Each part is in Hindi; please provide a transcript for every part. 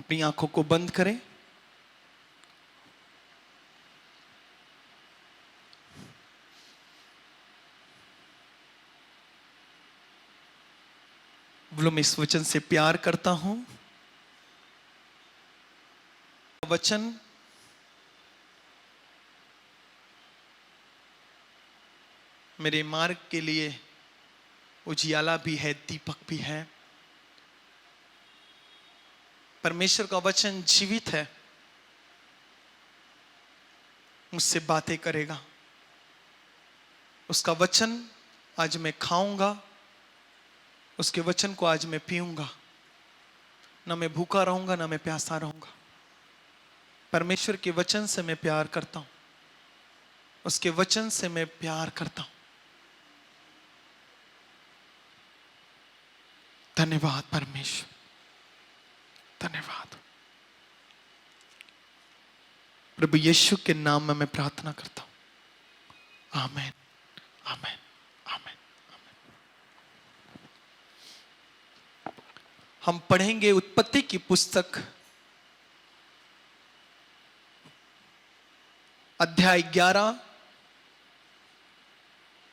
अपनी आंखों को बंद करें। बोलो, मैं इस वचन से प्यार करता हूं। वचन मेरे मार्ग के लिए उजियाला भी है, दीपक भी है। परमेश्वर का वचन जीवित है, मुझसे बातें करेगा। उसका वचन आज मैं खाऊंगा, उसके वचन को आज मैं पीऊंगा। ना मैं भूखा रहूंगा, ना मैं प्यासा रहूंगा। परमेश्वर के वचन से मैं प्यार करता हूं, उसके वचन से मैं प्यार करता हूं। धन्यवाद परमेश्वर, धन्यवाद। प्रभु यीशु के नाम में मैं प्रार्थना करता हूं। आमीन, आमीन, आमीन, आमीन। हम पढ़ेंगे उत्पत्ति की पुस्तक अध्याय 11,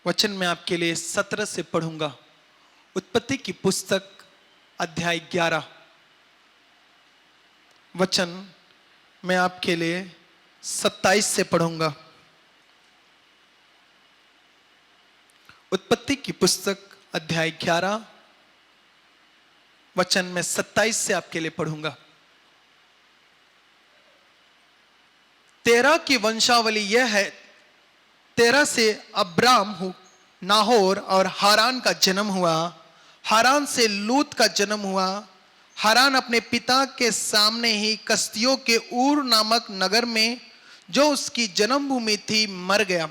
वचन में आपके लिए 17 से पढ़ूंगा। उत्पत्ति की पुस्तक अध्याय 11, वचन मैं आपके लिए 27 से पढ़ूंगा। उत्पत्ति की पुस्तक अध्याय 11, वचन मैं 27 से आपके लिए पढ़ूंगा। तेरह की वंशावली यह है, तेरह से अब्राम, नाहोर और हारान का जन्म हुआ। हारान से लूत का जन्म हुआ। हारान अपने पिता के सामने ही कसदियों के ऊर नामक नगर में, जो उसकी जन्मभूमि थी, मर गया।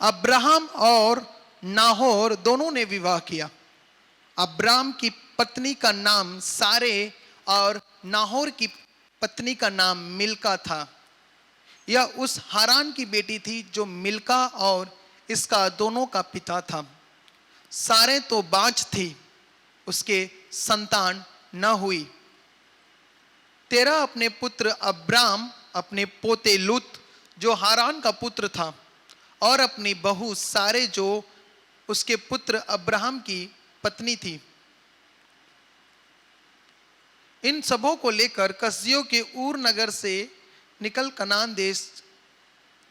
अब्राहम और नाहोर दोनों ने विवाह किया। अब्राम की पत्नी का नाम सारे और नाहोर की पत्नी का नाम मिल्का था। यह उस हारान की बेटी थी जो मिल्का और इसका दोनों का पिता था। सारे तो बाँझ थी, उसके संतान न हुई। तेरह अपने पुत्र अब्राम, अपने पोते लूत जो हारान का पुत्र था, और अपनी बहू सारे जो उसके पुत्र अब्राहम की पत्नी थी, इन सबों को लेकर कसदियों के ऊर नगर से निकल कनान देश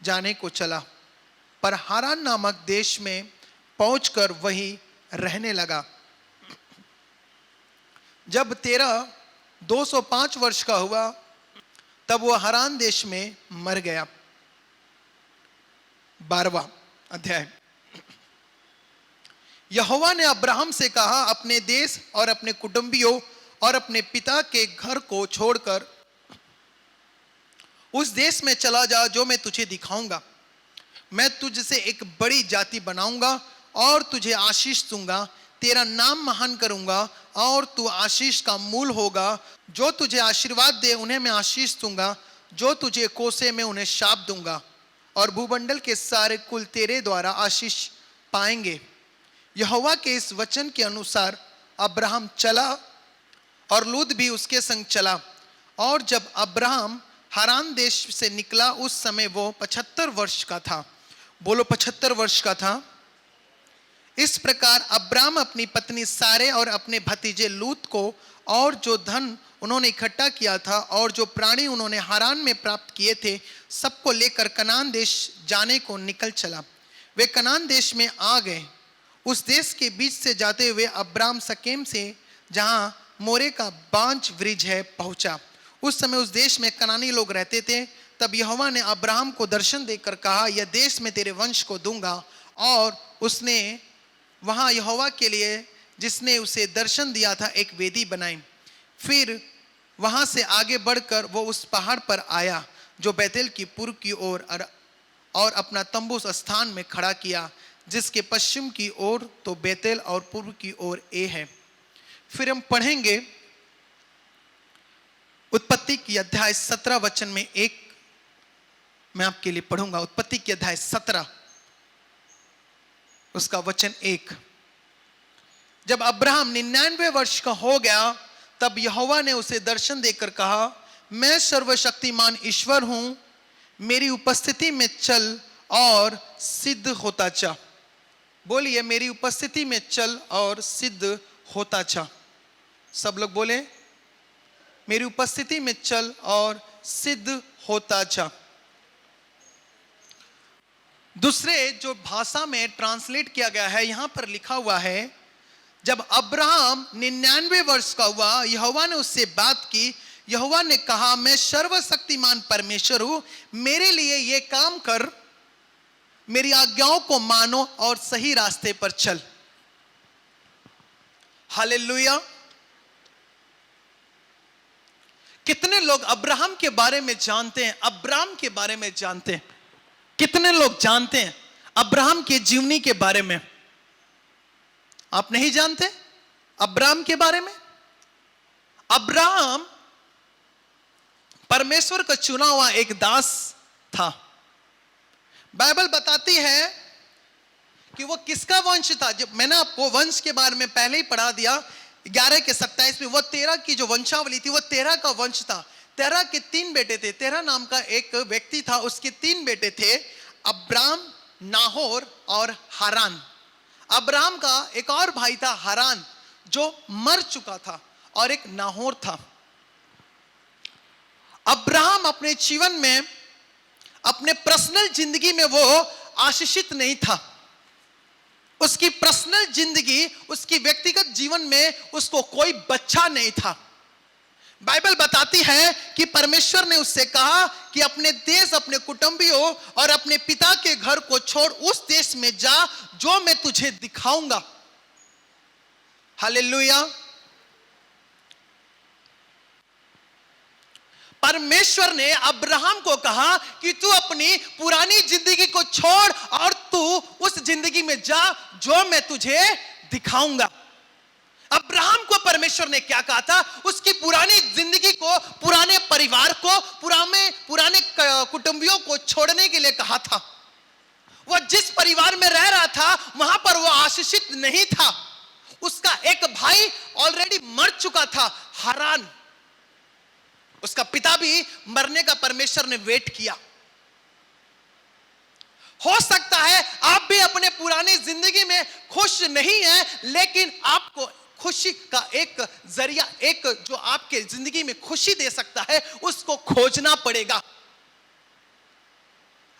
जाने को चला, पर हारान नामक देश में पहुंचकर वहीं रहने लगा। जब तेरह 205 वर्ष का हुआ, तब वह हारान देश में मर गया। 12वां अध्याय। यहोवा ने अब्राहम से कहा, अपने देश और अपने कुटुंबियों और अपने पिता के घर को छोड़कर उस देश में चला जा जो मैं तुझे दिखाऊंगा। मैं तुझसे एक बड़ी जाति बनाऊंगा और तुझे आशीष दूंगा। तेरा नाम महान करूंगा और तू आशीष का मूल होगा। जो तुझे आशीर्वाद दे उन्हें मैं आशीष दूंगा, जो तुझे कोसे में उन्हें शाप दूंगा, और भूमंडल के सारे कुल तेरे द्वारा आशीष पाएंगे। यहोवा के इस वचन के अनुसार अब्राहम चला और लूत भी उसके संग चला। और जब अब्राहम हारान देश से निकला, उस समय वो 75 वर्ष का था। बोलो, 75 वर्ष का था। इस प्रकार अब्राम अपनी पत्नी सारे और अपने भतीजे लूत को और जो धन उन्होंने इकट्ठा किया था और जो प्राणी उन्होंने हारान में प्राप्त किए थे, सबको लेकर कनान देश जाने को निकल चला। वे कनान देश में आ गए। उस देश के बीच से जाते हुए अब्राम सकेम से, जहां मोरे का बांझ वृक्ष है, पहुंचा। उस समय उस देश में कनानी लोग रहते थे। तब यहोवा ने अब्राहम को दर्शन देकर कहा, यह देश मैं तेरे वंश को दूंगा। और उसने वहां यहोवा के लिए, जिसने उसे दर्शन दिया था, एक वेदी बनाई। फिर वहां से आगे बढ़कर वो उस पहाड़ पर आया जो बैतल की पूर्व की ओर, और अपना तंबू उस स्थान में खड़ा किया जिसके पश्चिम की ओर तो बैतल और पूर्व की ओर ए है। फिर हम पढ़ेंगे उत्पत्ति की अध्याय 17 वचन में एक मैं आपके लिए पढ़ूंगा। उत्पत्ति की अध्याय 17 उसका वचन 1। जब अब्राहम 99 वर्ष का हो गया, तब यहोवा ने उसे दर्शन देकर कहा, मैं सर्वशक्तिमान ईश्वर हूं, मेरी उपस्थिति में चल और सिद्ध होता जा। बोलिए, मेरी उपस्थिति में चल और सिद्ध होता जा। सब लोग बोले, मेरी उपस्थिति में चल और सिद्ध होता जा। दूसरे जो भाषा में ट्रांसलेट किया गया है, यहां पर लिखा हुआ है, जब अब्राहम 99 वर्ष का हुआ, यहोवा ने उससे बात की। यहोवा ने कहा, मैं सर्वशक्तिमान परमेश्वर हूं, मेरे लिए यह काम कर, मेरी आज्ञाओं को मानो और सही रास्ते पर चल। हालेलुया। कितने लोग अब्राहम के बारे में जानते हैं? अब्राहम के बारे में जानते हैं? कितने लोग जानते हैं अब्राहम की जीवनी के बारे में? आप नहीं जानते अब्राहम के बारे में? अब्राहम परमेश्वर का चुना हुआ एक दास था। बाइबल बताती है कि वो किसका वंश था। जब मैंने आपको वंश के बारे में पहले ही पढ़ा दिया, 11 के 27 में, वो तेरह की जो वंशावली थी, वो तेरह का वंश था। तेरह के 3 बेटे थे। तेरह नाम का एक व्यक्ति था, उसके 3 बेटे थे, अब्राम, नाहोर और हारान। अब्राम का एक और भाई था हारान, जो मर चुका था, और एक नाहोर था। अब्राहम अपने जीवन में, अपने पर्सनल जिंदगी में वो आशीषित नहीं था। उसकी पर्सनल जिंदगी, उसकी व्यक्तिगत जीवन में उसको कोई बच्चा नहीं था। बाइबल बताती है कि परमेश्वर ने उससे कहा कि अपने देश, अपने कुटुंबियों और अपने पिता के घर को छोड़ उस देश में जा जो मैं तुझे दिखाऊंगा। हालेलुया। परमेश्वर ने अब्राहम को कहा कि तू अपनी पुरानी जिंदगी को छोड़ और तू उस जिंदगी में जा जो मैं तुझे दिखाऊंगा। अब्राहम को परमेश्वर ने क्या कहा था? उसकी पुरानी जिंदगी को, पुराने परिवार को, पुराने कुटुंबियों को छोड़ने के लिए कहा था। वह जिस परिवार में रह रहा था वहां पर वो आशीषित नहीं था। उसका एक भाई ऑलरेडी मर चुका था, हारान। उसका पिता भी मरने का परमेश्वर ने वेट किया। हो सकता है आप भी अपने पुरानी जिंदगी में खुश नहीं हैं, लेकिन आपको खुशी का एक जरिया, एक जो आपके जिंदगी में खुशी दे सकता है, उसको खोजना पड़ेगा।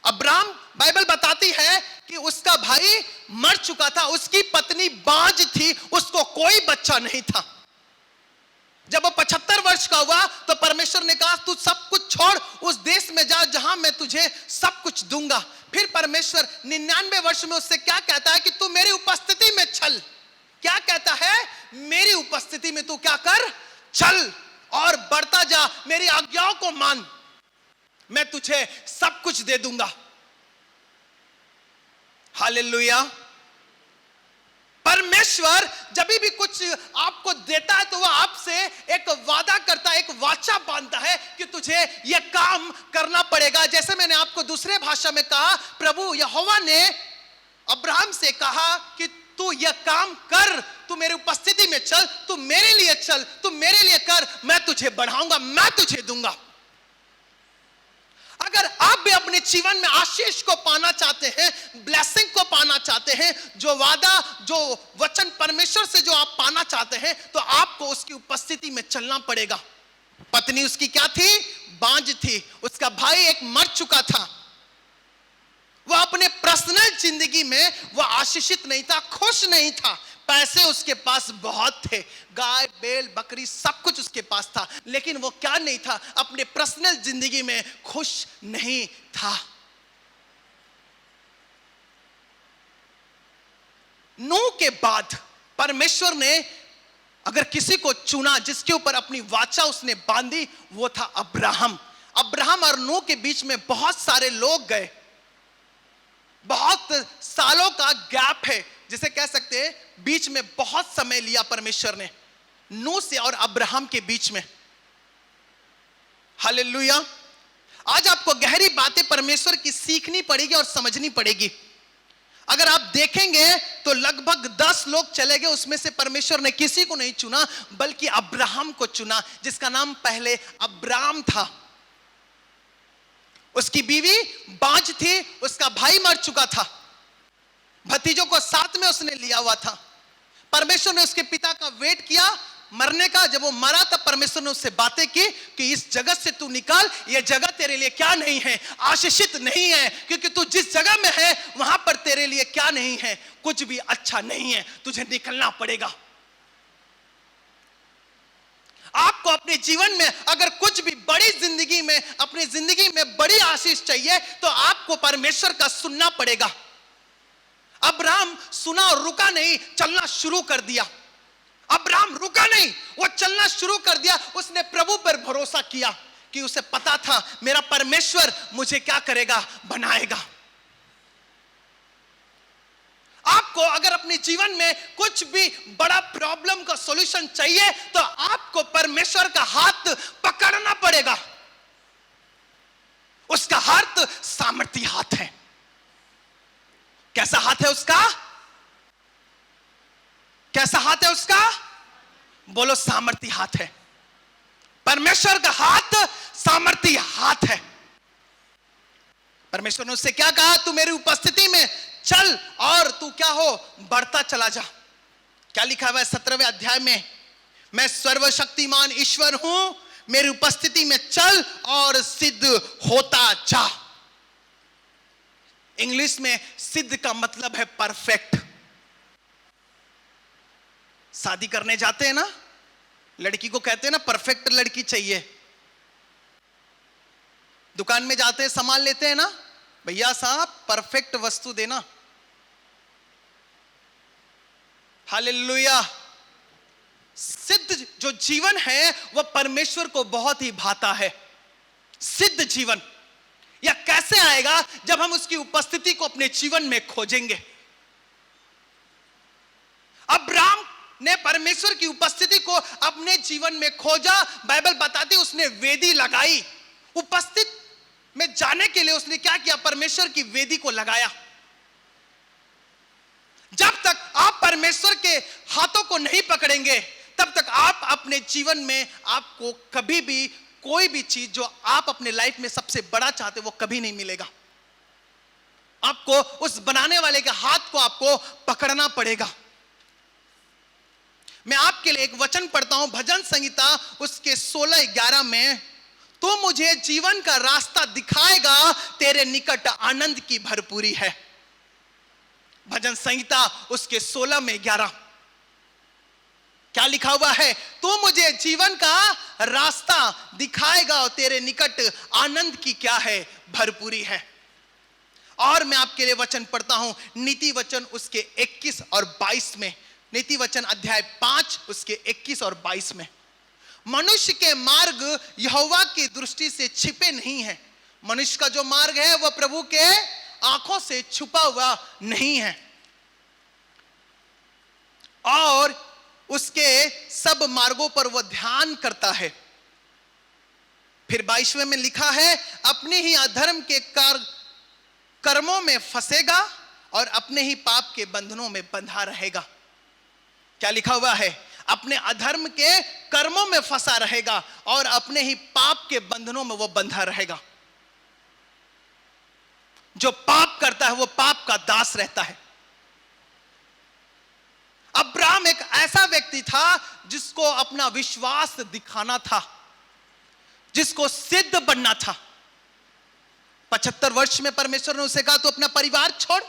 अब्राहम, बाइबल बताती है कि उसका भाई मर चुका था, उसकी पत्नी बांझ थी, उसको कोई बच्चा नहीं था। जब वो 75 वर्ष का हुआ तो परमेश्वर ने कहा, तू सब कुछ छोड़, उस देश में जा जहां मैं तुझे सब कुछ दूंगा। फिर परमेश्वर 99 वर्ष में उससे क्या कहता है कि तू मेरी उपस्थिति में चल। क्या कहता है? मेरी उपस्थिति में तू क्या कर? चल और बढ़ता जा, मेरी आज्ञाओं को मान, मैं तुझे सब कुछ दे दूंगा। हालेलुया। परमेश्वर जब भी कुछ आपको देता है तो वह आपसे एक वादा करता है, एक वाचा बांधता है कि तुझे यह काम करना पड़ेगा। जैसे मैंने आपको दूसरे भाषा में कहा, प्रभु यहोवा ने अब्राहम से कहा कि तू यह काम कर, तू मेरी उपस्थिति में चल, तू मेरे लिए चल, तू मेरे लिए कर, मैं तुझे बढ़ाऊंगा, मैं तुझे दूंगा। अगर आप भी अपने जीवन में आशीष को पाना चाहते हैं, ब्लेसिंग को पाना चाहते हैं, जो वादा, जो वचन परमेश्वर से जो आप पाना चाहते हैं, तो आपको उसकी उपस्थिति में चलना पड़ेगा। पत्नी उसकी क्या थी? बांझ थी। उसका भाई एक मर चुका था। वह अपने पर्सनल जिंदगी में वह आशीषित नहीं था, खुश नहीं था। पैसे उसके पास बहुत थे, गाय, बैल, बकरी सब कुछ उसके पास था, लेकिन वो क्या नहीं था? अपने पर्सनल जिंदगी में खुश नहीं था। नूह के बाद परमेश्वर ने अगर किसी को चुना जिसके ऊपर अपनी वाचा उसने बांधी, वो था अब्राहम। अब्राहम और नूह के बीच में बहुत सारे लोग गए, बहुत सालों का गैप है, जिसे कह सकते हैं बीच में बहुत समय लिया परमेश्वर ने नूह से और अब्राहम के बीच में। हालेलुया। आज आपको गहरी बातें परमेश्वर की सीखनी पड़ेगी और समझनी पड़ेगी। अगर आप देखेंगे तो लगभग 10 लोग चले गए, उसमें से परमेश्वर ने किसी को नहीं चुना बल्कि अब्राहम को चुना, जिसका नाम पहले अब्राम था। उसकी बीवी बांझ थी, उसका भाई मर चुका था, भतीजों को साथ में उसने लिया हुआ था। परमेश्वर ने उसके पिता का वेट किया मरने का। जब वो मरा तब परमेश्वर ने उससे बातें की कि इस जगत से तू निकल, ये जगह तेरे लिए क्या नहीं है, आशीषित नहीं है, क्योंकि तू जिस जगह में है वहां पर तेरे लिए क्या नहीं है, कुछ भी अच्छा नहीं है, तुझे निकलना पड़ेगा। आपको अपने जीवन में अगर कुछ भी बड़ी जिंदगी में, अपनी जिंदगी में बड़ी आशीष चाहिए तो आपको परमेश्वर का सुनना पड़ेगा। अब्राहम सुना और रुका नहीं, चलना शुरू कर दिया। अब्राहम रुका नहीं, वो चलना शुरू कर दिया। उसने प्रभु पर भरोसा किया कि उसे पता था मेरा परमेश्वर मुझे क्या करेगा, बनाएगा। आपको अगर अपने जीवन में कुछ भी बड़ा प्रॉब्लम का सॉल्यूशन चाहिए तो आपको परमेश्वर का हाथ पकड़ना पड़ेगा। उसका हाथ सामर्थी हाथ है। कैसा हाथ है उसका? कैसा हाथ है उसका? बोलो, सामर्थी हाथ है। परमेश्वर का हाथ सामर्थी हाथ है। परमेश्वर ने उससे क्या कहा? तू मेरी उपस्थिति में चल और तू क्या हो, बढ़ता चला जा। क्या लिखा हुआ है 17वें अध्याय में? मैं सर्वशक्तिमान ईश्वर हूं, मेरी उपस्थिति में चल और सिद्ध होता जा। इंग्लिश में सिद्ध का मतलब है परफेक्ट। शादी करने जाते हैं ना, लड़की को कहते हैं ना परफेक्ट लड़की चाहिए। दुकान में जाते हैं, सामान लेते हैं ना, भैया साहब परफेक्ट वस्तु देना। हालेलुया। सिद्ध जो जीवन है वह परमेश्वर को बहुत ही भाता है। सिद्ध जीवन यह कैसे आएगा? जब हम उसकी उपस्थिति को अपने जीवन में खोजेंगे। अब्राहम ने परमेश्वर की उपस्थिति को अपने जीवन में खोजा। बाइबल बताती है उसने वेदी लगाई। उपस्थित में जाने के लिए उसने क्या किया? परमेश्वर की वेदी को लगाया। जब तक आप परमेश्वर के हाथों को नहीं पकड़ेंगे तब तक आप अपने जीवन में आपको कभी भी कोई भी चीज जो आप अपने लाइफ में सबसे बड़ा चाहते वो कभी नहीं मिलेगा। आपको उस बनाने वाले के हाथ को आपको पकड़ना पड़ेगा। मैं आपके लिए एक वचन पढ़ता हूं, भजन संहिता उसके 16:11 में, तू मुझे जीवन का रास्ता दिखाएगा, तेरे निकट आनंद की भरपूरी है। भजन संहिता उसके 16:11 क्या लिखा हुआ है? तू मुझे जीवन का रास्ता दिखाएगा और तेरे निकट आनंद की क्या है, भरपूरी है। और मैं आपके लिए वचन पढ़ता हूं, नीति वचन उसके 21 और 22 में। नीति वचन अध्याय 5 उसके 21 और 22 में, मनुष्य के मार्ग यहोवा की दृष्टि से छिपे नहीं है। मनुष्य का जो मार्ग है वह प्रभु के आंखों से छुपा हुआ नहीं है, और उसके सब मार्गों पर वह ध्यान करता है। फिर 22वें में लिखा है, अपने ही अधर्म के कर्मों में फंसेगा और अपने ही पाप के बंधनों में बंधा रहेगा। क्या लिखा हुआ है? अपने अधर्म के कर्मों में फंसा रहेगा और अपने ही पाप के बंधनों में वो बंधा रहेगा। जो पाप करता है वो पाप का दास रहता है। अब्राहम एक ऐसा व्यक्ति था जिसको अपना विश्वास दिखाना था, जिसको सिद्ध बनना था। 75 वर्ष में परमेश्वर ने उसे कहा तो अपना परिवार छोड़।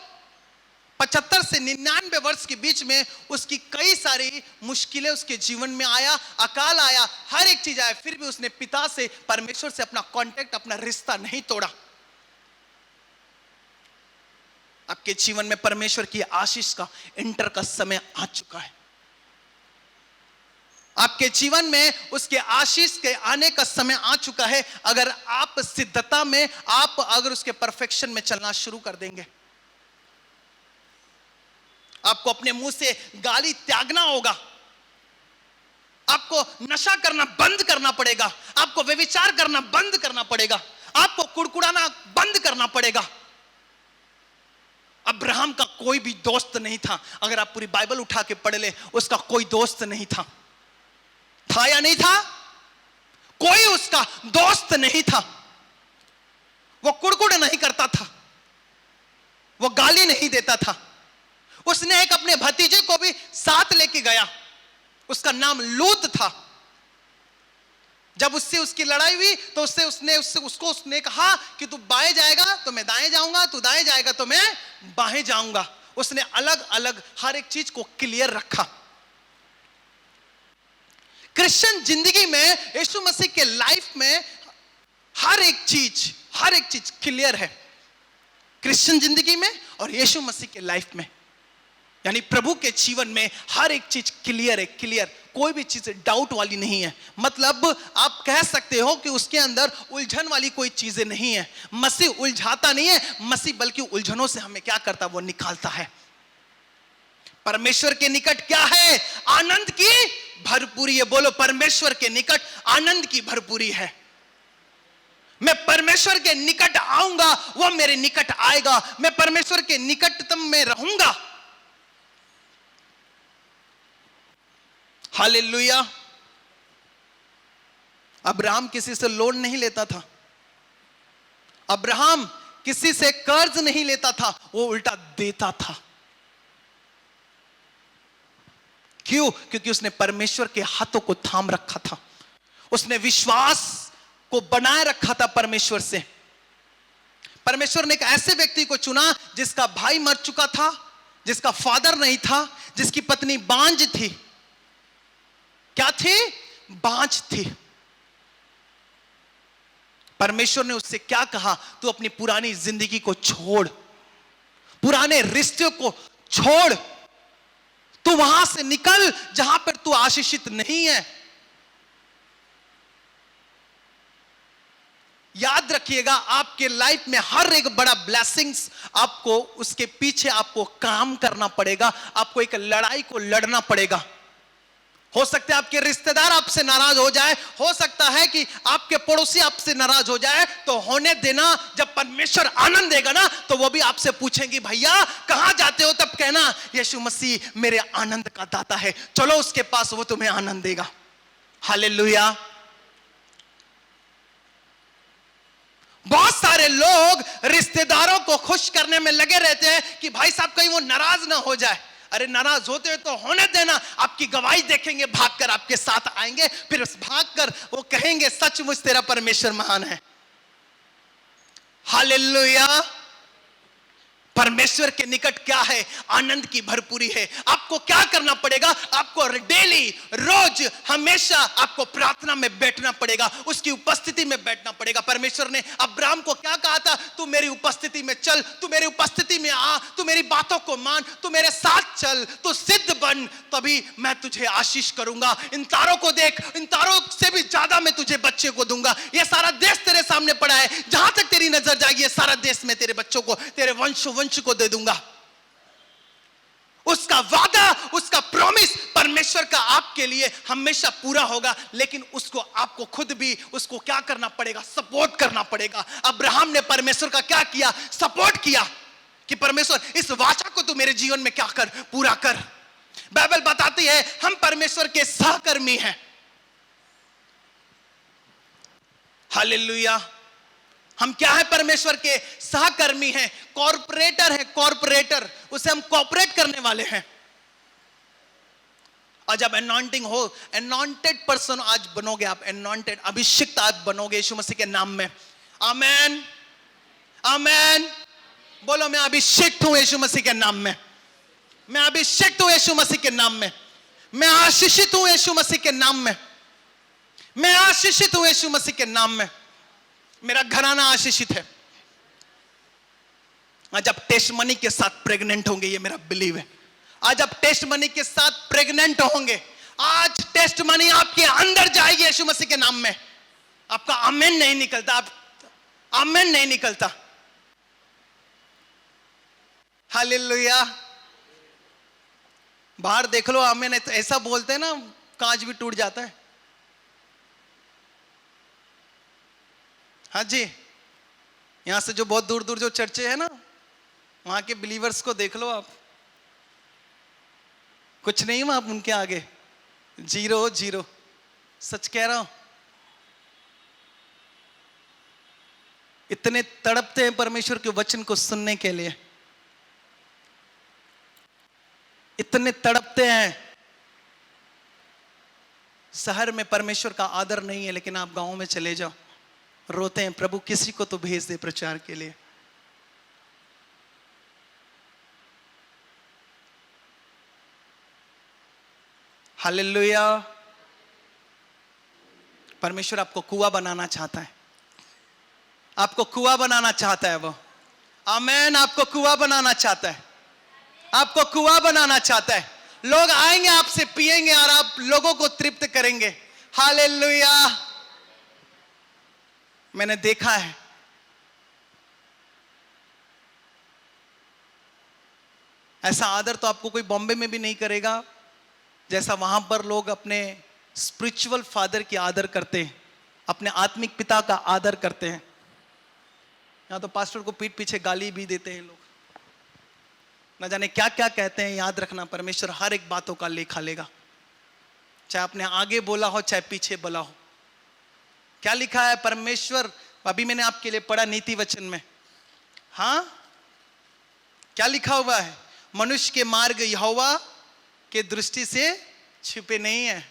75 से 99 वर्ष के बीच में उसकी कई सारी मुश्किलें उसके जीवन में आया, अकाल आया, हर एक चीज आया, फिर भी उसने पिता से, परमेश्वर से अपना कांटेक्ट, अपना रिश्ता नहीं तोड़ा। आपके जीवन में परमेश्वर की आशीष का इंटर का समय आ चुका है। आपके जीवन में उसके आशीष के आने का समय आ चुका है। अगर आप सिद्धता में, आप अगर उसके परफेक्शन में चलना शुरू कर देंगे। आपको अपने मुंह से गाली त्यागना होगा। आपको नशा करना बंद करना पड़ेगा। आपको व्यभिचार करना बंद करना पड़ेगा। आपको कुड़कुड़ाना बंद करना पड़ेगा। अब्राहम का कोई भी दोस्त नहीं था। अगर आप पूरी बाइबल उठा के पढ़ ले, उसका कोई दोस्त नहीं था। था या नहीं था? कोई उसका दोस्त नहीं था। वो कुड़कुड़ नहीं करता था, वो गाली नहीं देता था। उसने एक अपने भतीजे को भी साथ लेके गया, उसका नाम लूत था। जब उससे उसकी लड़ाई हुई तो उसने कहा कि तू बाएं जाएगा तो मैं दाएं जाऊंगा, तू दाएं जाएगा तो मैं बाएं जाऊंगा। उसने अलग अलग हर एक चीज को क्लियर रखा। क्रिश्चियन जिंदगी में, यीशु मसीह के लाइफ में हर एक चीज क्लियर है। क्रिश्चियन जिंदगी में और यीशु मसीह के लाइफ में, यानी प्रभु के जीवन में हर एक चीज क्लियर है, क्लियर। कोई भी चीज डाउट वाली नहीं है। मतलब आप कह सकते हो कि उसके अंदर उलझन वाली कोई चीजें नहीं है। मसीह उलझाता नहीं है, मसीह बल्कि उलझनों से हमें क्या करता, वो निकालता है। परमेश्वर के निकट क्या है? आनंद की भरपूरी है। बोलो, परमेश्वर के निकट आनंद की भरपूरी है। मैं परमेश्वर के निकट आऊंगा, वो मेरे निकट आएगा। मैं परमेश्वर के निकटतम में रहूंगा। हालेलुया। अब्राहम किसी से लोन नहीं लेता था, अब्राहम किसी से कर्ज नहीं लेता था, वो उल्टा देता था। क्यों? क्योंकि उसने परमेश्वर के हाथों को थाम रखा था। उसने विश्वास को बनाए रखा था परमेश्वर से। परमेश्वर ने एक ऐसे व्यक्ति को चुना जिसका भाई मर चुका था, जिसका फादर नहीं था, जिसकी पत्नी बांझ थी। क्या थी? बांझ थी। परमेश्वर ने उससे क्या कहा? तू अपनी पुरानी जिंदगी को छोड़, पुराने रिश्ते को छोड़, तू वहां से निकल जहां पर तू आशीषित नहीं है। याद रखिएगा, आपके लाइफ में हर एक बड़ा ब्लेसिंग्स आपको, उसके पीछे आपको काम करना पड़ेगा। आपको एक लड़ाई को लड़ना पड़ेगा। हो सकता है आपके रिश्तेदार आपसे नाराज हो जाए, हो सकता है कि आपके पड़ोसी आपसे नाराज हो जाए, तो होने देना। जब परमेश्वर आनंद देगा ना, तो वो भी आपसे पूछेंगे, भैया कहां जाते हो? तब कहना, यीशु मसीह मेरे आनंद का दाता है, चलो उसके पास, वो तुम्हें आनंद देगा। हालेलुया। बहुत सारे लोग रिश्तेदारों को खुश करने में लगे रहते हैं कि भाई साहब कहीं वो नाराज ना हो जाए। अरे नाराज होते हैं तो होने देना, आपकी गवाही देखेंगे, भागकर आपके साथ आएंगे, फिर भागकर वो कहेंगे, सचमुच तेरा परमेश्वर महान है। हालेलुया। परमेश्वर के निकट क्या है? आनंद की भरपूरी है। आपको क्या करना पड़ेगा? आपको डेली, रोज, हमेशा आपको प्रार्थना में बैठना पड़ेगा, उसकी उपस्थिति में बैठना पड़ेगा। परमेश्वर ने अब्राहम को क्या कहा था? तू मेरी उपस्थिति में चल, तू मेरी उपस्थिति में आ, तू मेरी बातों को मान, तू मेरे साथ चल, तू सिद्ध बन, तभी मैं तुझे आशीष करूंगा। इन तारों को देख, इन तारों से भी ज्यादा मैं तुझे बच्चे को दूंगा। ये सारा देश तेरे सामने पड़ा है, जहां तक तेरी नजर जाएगी, ये सारा देश में तेरे बच्चों को, तेरे वंश को दे दूंगा। उसका वादा, उसका प्रॉमिस परमेश्वर का आपके लिए हमेशा पूरा होगा। लेकिन उसको, आपको खुद भी उसको क्या करना पड़ेगा? सपोर्ट करना पड़ेगा। अब्राहम ने परमेश्वर का क्या किया? सपोर्ट किया कि परमेश्वर इस वाचा को तू मेरे जीवन में क्या कर, पूरा कर। बाइबल बताती है हम परमेश्वर के सहकर्मी हैं। हालेलुया। हम क्या है? परमेश्वर के सहकर्मी हैं, कॉर्पोरेटर है, कॉर्पोरेटर, उसे हम कॉर्पोरेट करने वाले हैं। और जब अनॉइंटिंग हो, अनॉइंटेड पर्सन आज बनोगे आप, अनॉइंटेड, अभिषिक्त आज बनोगे यीशु मसीह के नाम में। आमेन, आमेन। बोलो, मैं अभिषिक्त हूं यीशु मसीह के नाम में, मैं अभिषिक्त हूं यीशु मसीह के नाम में, मैं आशीषित हूं यीशु मसीह के नाम में, मैं आशीषित हूं यीशु मसीह के नाम में। मेरा घराना आशीषित है। आज आप टेस्ट मनी के साथ प्रेग्नेंट होंगे, ये मेरा बिलीव है। आज आप टेस्ट मनी के साथ प्रेग्नेंट होंगे। आज टेस्ट मनी आपके अंदर जाएगी यीशु मसीह के नाम में। आपका आमेन नहीं निकलता, आप आमेन नहीं निकलता। हालेलुया। बाहर देख लो, आमेन ऐसा बोलते हैं ना, कांच भी टूट जाता है। हाँ जी, यहां से जो बहुत दूर दूर जो चर्चे हैं ना, वहां के बिलीवर्स को देख लो आप, कुछ नहीं वहां उनके आगे, जीरो जीरो। सच कह रहा हूं, इतने तड़पते हैं परमेश्वर के वचन को सुनने के लिए, इतने तड़पते हैं। शहर में परमेश्वर का आदर नहीं है, लेकिन आप गांव में चले जाओ, रोते हैं, प्रभु किसी को तो भेज दे प्रचार के लिए। हालेलुया। परमेश्वर आपको कुआं बनाना चाहता है, आपको कुआं बनाना चाहता है वो। आमेन। आपको कुआं बनाना चाहता है, आपको कुआं बनाना चाहता है। लोग आएंगे आपसे पिएंगे और आप लोगों को तृप्त करेंगे। हालेलुया। मैंने देखा है, ऐसा आदर तो आपको कोई बॉम्बे में भी नहीं करेगा जैसा वहां पर लोग अपने स्पिरिचुअल फादर की आदर करते हैं, अपने आत्मिक पिता का आदर करते हैं। यहां तो पास्टर को पीठ पीछे गाली भी देते हैं लोग, न जाने क्या क्या कहते हैं। याद रखना, परमेश्वर हर एक बातों का लेखा लेगा, चाहे आपने आगे बोला हो चाहे पीछे बोला हो। क्या लिखा है परमेश्वर, अभी मैंने आपके लिए पढ़ा नीति वचन में, हाँ क्या लिखा हुआ है? मनुष्य के मार्ग यहोवा के दृष्टि से छुपे नहीं है।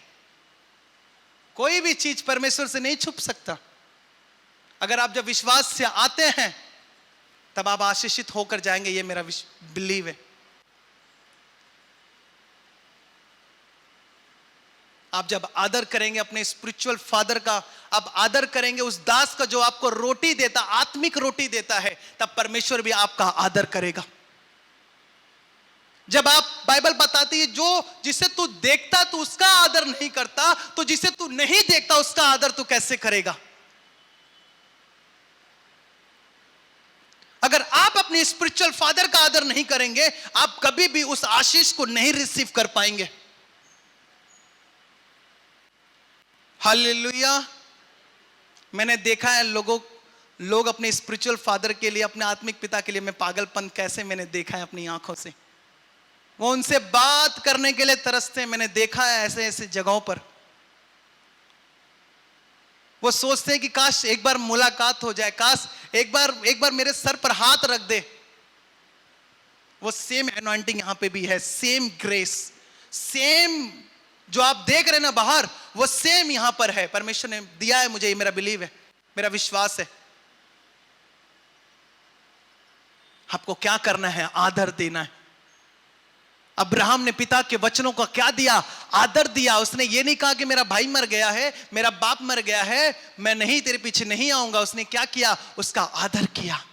कोई भी चीज परमेश्वर से नहीं छुप सकता। अगर आप जब विश्वास से आते हैं तब आप आशीषित होकर जाएंगे, ये मेरा बिलीव है। आप जब आदर करेंगे अपने स्पिरिचुअल फादर का, आप आदर करेंगे उस दास का जो आपको रोटी देता, आत्मिक रोटी देता है, तब परमेश्वर भी आपका आदर करेगा। जब आप, बाइबल बताती है जो जिसे तू देखता तू उसका आदर नहीं करता, तो जिसे तू नहीं देखता उसका आदर तू कैसे करेगा? अगर आप अपने स्पिरिचुअल फादर का आदर नहीं करेंगे, आप कभी भी उस आशीष को नहीं रिसीव कर पाएंगे। हालेलुया। मैंने देखा है लोग अपने स्पिरिचुअल फादर के लिए, अपने आत्मिक पिता के लिए, मैं पागलपन कैसे मैंने देखा है अपनी आंखों से। वो उनसे बात करने के लिए तरसते हैं, मैंने देखा है ऐसे ऐसे जगहों पर। वो सोचते हैं कि काश एक बार मुलाकात हो जाए, काश एक बार मेरे सर पर हाथ रख दे। वो सेम एनॉइंटिंग यहां पे भी है, सेम ग्रेस, सेम जो आप देख रहे हैं ना बाहर, वो सेम यहां पर है। परमेश्वर ने दिया है मुझे, ये मेरा बिलीव है, मेरा विश्वास है। आपको क्या करना है? आदर देना है। अब्राहम ने पिता के वचनों का क्या दिया? आदर दिया। उसने ये नहीं कहा कि मेरा भाई मर गया है, मेरा बाप मर गया है, मैं नहीं तेरे पीछे नहीं आऊंगा। उसने क्या किया? उसका आदर किया,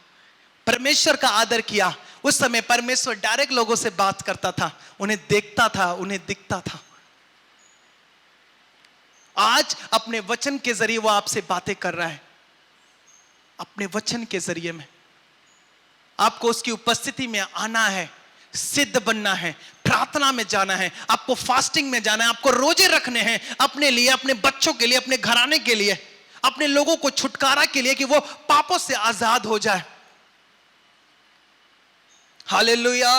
परमेश्वर का आदर किया। उस समय परमेश्वर डायरेक्ट लोगों से बात करता था, उन्हें देखता था, उन्हें दिखता था। आज अपने वचन के जरिए वो आपसे बातें कर रहा है। अपने वचन के जरिए में आपको उसकी उपस्थिति में आना है, सिद्ध बनना है, प्रार्थना में जाना है, आपको फास्टिंग में जाना है, आपको रोजे रखने हैं अपने लिए, अपने बच्चों के लिए, अपने घराने के लिए, अपने लोगों को छुटकारा के लिए, कि वो पापों से आजाद हो जाए। हालेलुया।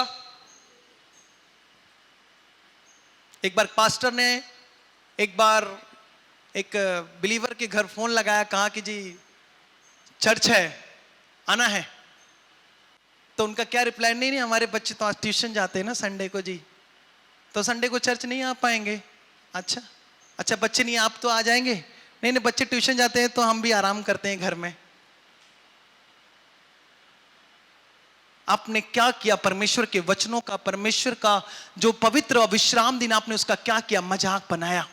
एक बार पास्टर ने एक बिलीवर के घर फोन लगाया, कहा कि जी चर्च है, आना है। तो उनका क्या रिप्लाई? नहीं, हमारे बच्चे तो आज ट्यूशन जाते हैं ना संडे को जी, तो संडे को चर्च नहीं आ पाएंगे। अच्छा बच्चे नहीं, आप तो आ जाएंगे? नहीं, बच्चे ट्यूशन जाते हैं तो हम भी आराम करते हैं घर में। आपने क्या किया? परमेश्वर के वचनों का, परमेश्वर का जो पवित्र और विश्राम दिन, आपने उसका क्या किया? मजाक बनाया।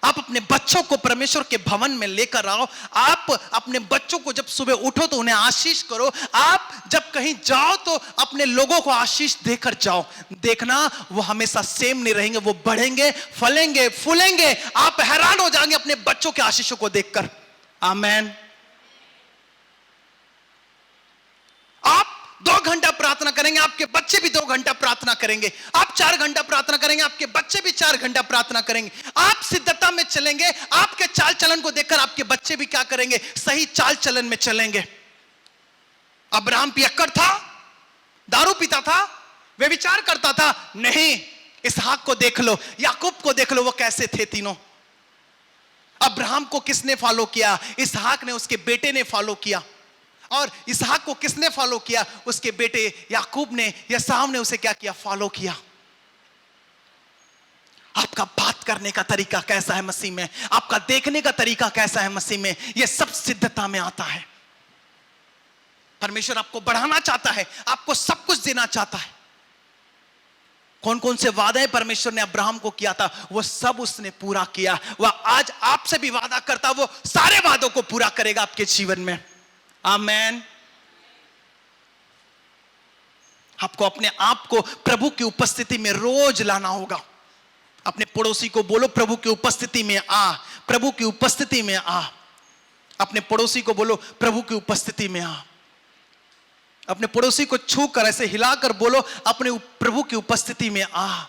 आप अपने बच्चों को परमेश्वर के भवन में लेकर आओ। आप अपने बच्चों को जब सुबह उठो तो उन्हें आशीष करो। आप जब कहीं जाओ तो अपने लोगों को आशीष देकर जाओ। देखना, वो हमेशा सेम नहीं रहेंगे, वो बढ़ेंगे, फलेंगे, फूलेंगे। आप हैरान हो जाएंगे अपने बच्चों के आशीषों को देखकर। आमेन। आप 2 घंटा प्रार्थना करेंगे, आपके बच्चे भी 2 घंटा प्रार्थना करेंगे। आप 4 घंटा प्रार्थना करेंगे, आपके बच्चे भी 4 घंटा प्रार्थना करेंगे। आप सिद्धता में चलेंगे, आपके चाल चलन को देखकर आपके बच्चे भी क्या करेंगे? सही चाल चलन में चलेंगे। अब्राहम पियक्कड़ था, दारू पीता था, वे विचार करता था? नहीं। इसहाक को देख लो, याकूब को देख लो, वो कैसे थे तीनों। अब्राहम को किसने फॉलो किया? इसहाक ने, उसके बेटे ने फॉलो किया। और इसहाक को किसने फॉलो किया? उसके बेटे याकूब ने, एसाव ने उसे क्या किया? फॉलो किया। आपका बात करने का तरीका कैसा है मसीह में? आपका देखने का तरीका कैसा है मसीह में? यह सब सिद्धता में आता है। परमेश्वर आपको बढ़ाना चाहता है, आपको सब कुछ देना चाहता है। कौन कौन से वादे परमेश्वर ने अब्राहम को किया था, वो सब उसने पूरा किया। वह आज आपसे भी वादा करता, वो सारे वादों को पूरा करेगा आपके जीवन में। आमेन। आपको अपने आप को प्रभु की उपस्थिति में रोज लाना होगा। अपने पड़ोसी को बोलो, प्रभु की उपस्थिति में आ, प्रभु की उपस्थिति में आ। अपने पड़ोसी को बोलो, प्रभु की उपस्थिति में आ। अपने पड़ोसी को छू कर ऐसे हिलाकर बोलो, अपने प्रभु की उपस्थिति में आ।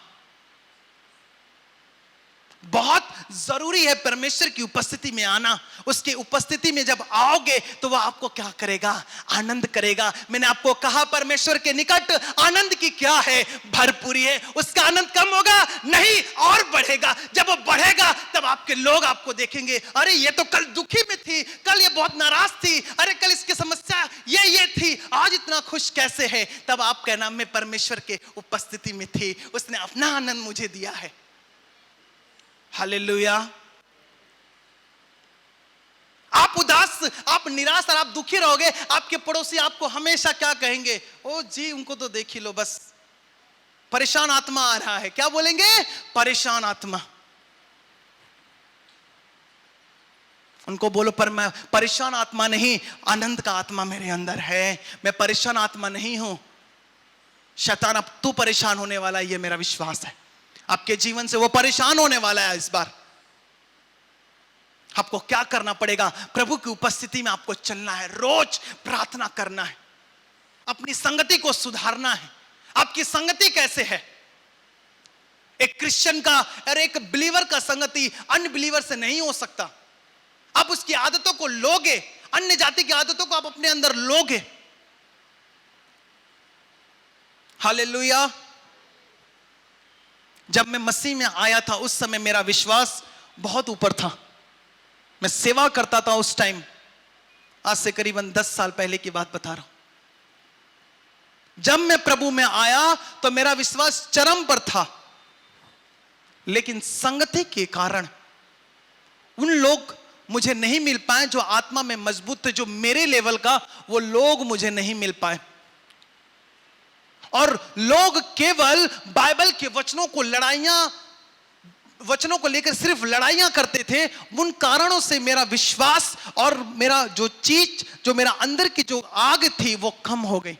बहुत जरूरी है परमेश्वर की उपस्थिति में आना। उसकी उपस्थिति में जब आओगे तो वह आपको क्या करेगा? आनंद करेगा। मैंने आपको कहा परमेश्वर के निकट आनंद की क्या है? भरपूरी है। उसका आनंद कम होगा नहीं, और बढ़ेगा। जब वो बढ़ेगा तब आपके लोग आपको देखेंगे, अरे ये तो कल दुखी में थी, कल ये बहुत नाराज थी, अरे कल इसकी समस्या ये थी, आज इतना खुश कैसे है? तब आप कहना, मैं परमेश्वर के उपस्थिति में थी, उसने अपना आनंद मुझे दिया है। हालेलुया। आप उदास, आप निराश और आप दुखी रहोगे, आपके पड़ोसी आपको हमेशा क्या कहेंगे? ओ जी, उनको तो देख ही लो, बस परेशान आत्मा आ रहा है। क्या बोलेंगे? परेशान आत्मा। उनको बोलो, पर मैं परेशान आत्मा नहीं, आनंद का आत्मा मेरे अंदर है। मैं परेशान आत्मा नहीं हूं। शैतान, अब तू परेशान होने वाला है, ये मेरा विश्वास है। आपके जीवन से वो परेशान होने वाला है इस बार। आपको क्या करना पड़ेगा? प्रभु की उपस्थिति में आपको चलना है, रोज प्रार्थना करना है, अपनी संगति को सुधारना है। आपकी संगति कैसे है? एक क्रिश्चियन का और एक बिलीवर का संगति अनबिलीवर से नहीं हो सकता। आप उसकी आदतों को लोगे, अन्य जाति की आदतों को आप अपने अंदर लोगे। हालेलुया। जब मैं मसीह में आया था उस समय मेरा विश्वास बहुत ऊपर था। मैं सेवा करता था उस टाइम, आज से करीबन 10 साल पहले की बात बता रहा हूं। जब मैं प्रभु में आया तो मेरा विश्वास चरम पर था, लेकिन संगति के कारण उन लोग मुझे नहीं मिल पाए जो आत्मा में मजबूत थे, जो मेरे लेवल का, वो लोग मुझे नहीं मिल पाए। और लोग केवल बाइबल के वचनों को लेकर सिर्फ लड़ाइयां करते थे। उन कारणों से मेरा विश्वास और मेरा जो मेरा अंदर की जो आग थी वो कम हो गई।